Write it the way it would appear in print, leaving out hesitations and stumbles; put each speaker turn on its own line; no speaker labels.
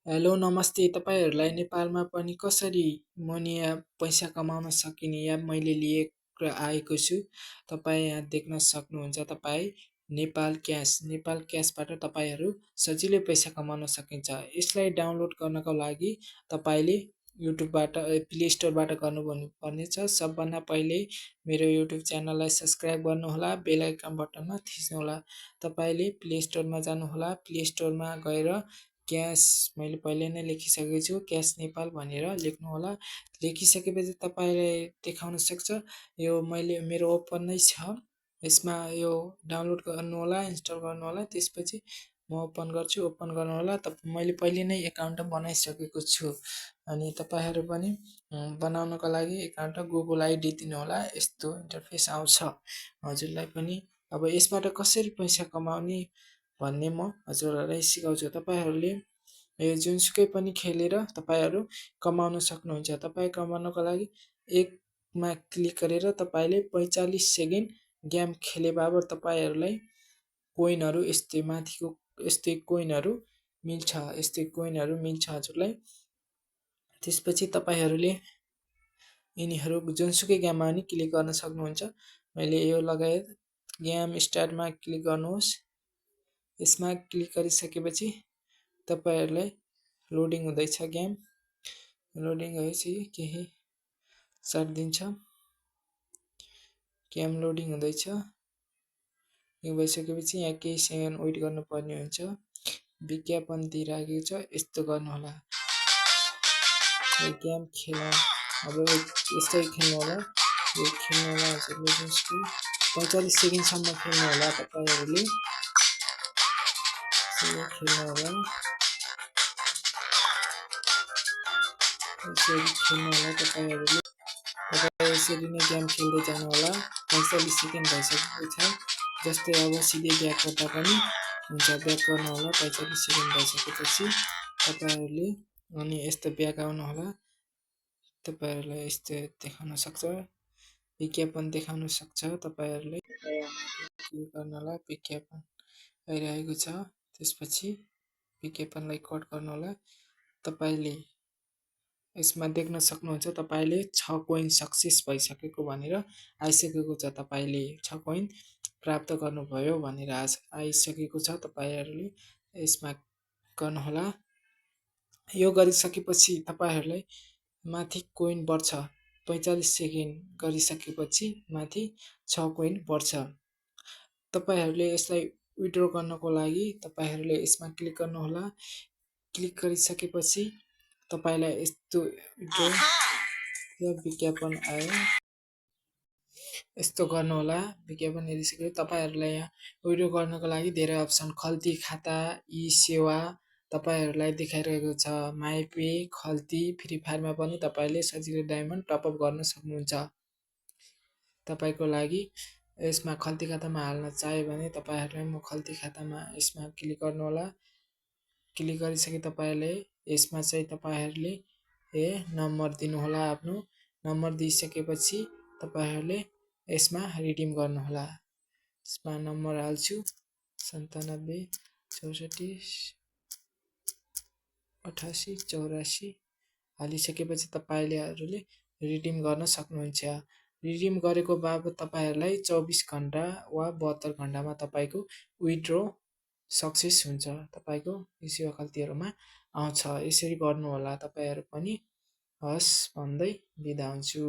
Hello नमस्ते। तपाईँहरूलाई नेपालमा पनि कसरी मनी या पैसा कमाउन सकिने या मैले लिएर आएको छु। तपाईँ यहाँ देख्न सक्नुहुन्छ। तपाईँ नेपाल क्यासबाट तपाईँहरू सजिलै पैसा कमाउन सकिन्छ। यसलाई डाउनलोड गर्नको लागि तपाईँले युट्युबबाट प्ले स्टोरबाट गर्नुपर्नेछ। सबभन्दा पहिले मेरो युट्युब च्यानललाई सब्सक्राइब गर्नुहोला, बेल आइकन बटनमा थिच्नुहोला। तपाईँले प्ले स्टोरमा जानुहोला। प्ले स्टोरमा गएर क्यास मैले पहिले नै लेखिसकेको छु, क्यास नेपाल भनेर लेख्नुहोला। लेखिसकेपछि तपाईँले देखाउन सक्छ यो मेरो ओपन नै छ। यसमा यो डाउनलोड गर्नुहोला, इन्स्टल गर्नुहोला। त्यसपछि म ओपन गर्छु। ओपन गर्नुहोला। मैले पहिले नै एकाउन्ट बनाइसकेको छु अनि तपाईँहरू पनि बनाउनको लागि एकाउन्ट गुगल आइडी दिनुहोला। यस्तो इन्टरफेस आउँछ हजुरलाई पनि। अब यसबाट कसरी पैसा कमाउने भन्ने म हजुरहरूलाई सिकाउँछु। तपाईँहरूले यो जुनसुकै पनि खेलेर तपाईँहरू कमाउन सक्नुहुन्छ। तपाईँ कमाउनको लागि एकमा क्लिक गरेर तपाईँले 45 सेकेन्ड गेम खेले बाबर तपाईँहरूलाई कोइनहरू यस्तै माथिको यस्तै कोइनहरू मिल्छ हजुरलाई। त्यसपछि तपाईँहरूले यिनीहरू जुनसुकै गेममा पनि क्लिक गर्न सक्नुहुन्छ। मैले यो लगाए गेम स्टार्टमा क्लिक गर्नुहोस्। यसमा क्लिक गरिसकेपछि तपाईहरूलाई लोडिङ हुँदैछ। गेम लोडिङ भएपछि केही सर्ट दिन्छ। गेम लोडिङ हुँदैछ। यो भइसकेपछि यहाँ केही सेकेन्ड वेट गर्नुपर्ने हुन्छ। विज्ञापन दिइराखेको छ, यस्तो गर्नुहोला। गेम खेल अब यस्तै खेल्नु होला। यो खेल्नु होला हजुरले जस्तो 45 सेकेन्डसम्म खेल्नु होला। तपाईँहरूले खेल्नु होला। यसरी खेल्नु होला। तपाईँ यसरी नै गेम खेल्दै जानु होला। 45 सेकेन्ड भइसकेको छ। जस्तै अब सिधै ब्याक गर्दा पनि हुन्छ। ब्याक गर्नु होला 45 सेकेन्ड भइसकेपछि तपाईँहरूले अनि यस्तो ब्याक आउनु होला। तपाईँहरूलाई यस्तो देखाउन सक्छ, विज्ञापन देखाउन सक्छ। तपाईँहरूले क्लिक गर्नु होला। विज्ञापन आइरहेको छ। त्यसपछि विज्ञापनलाई कट गर्नु होला। तपाईँले यसमा देख्न सक्नुहुन्छ तपाईँले 6 कोइन सक्सेस भइसकेको भनेर आइसकेको छ। तपाईँले 6 कोइन प्राप्त गर्नुभयो भनेर आइसकेको छ। तपाईँहरूले यसमा गर्नुहोला। यो गरिसकेपछि तपाईँहरूलाई माथि कोइन बढ्छ। 45 सेकेन्ड गरिसकेपछि माथि 6 कोइन बढ्छ। तपाईँहरूले यसलाई विथड्र गर्नको लागि तपाईँहरूले यसमा क्लिक गर्नुहोला। क्लिक गरिसकेपछि तपाईलाई यस्तो विज्ञापन आयो। यस्तो गर्नुहोला। विज्ञापन हेरिसके तपाईँहरूलाई यहाँ विथड्र गर्नको लागि धेरै अप्सन खल्ती खाता, ई सेवा तपाईँहरूलाई देखाइरहेको छ। माइपे, खल्ती, फ्री फायरमा पनि तपाईँले सजिलै डायमन्ड टपअप गर्न सक्नुहुन्छ। तपाईँको लागि यसमा खल्ती खातामा हाल्न चाह्यो भने तपाईँहरूलाई म खल्ती खातामा यसमा क्लिक गर्नुहोला। क्लिक गरिसके तपाईँले यसमा चाहिँ तपाईँहरूले नम्बर दिनुहोला। आफ्नो नम्बर दिइसकेपछि तपाईँहरूले यसमा रिडिम गर्नुहोला। यसमा नम्बर हाल्छु 97 64 88 84 हालिसकेपछि तपाईँहरूले रिडिम गर्न सक्नुहुन्छ। रिडिम गरेको बापत तपाईँहरूलाई 24 घण्टा वा 72 घण्टामा तपाईँको विथड्र सक्सेस हुन्छ। तपाईँको सेवा खल्तीहरूमा आउँछ। यसरी गर्नु होला। तपाईँहरू पनि हस् भन्दै बिदा हुन्छु।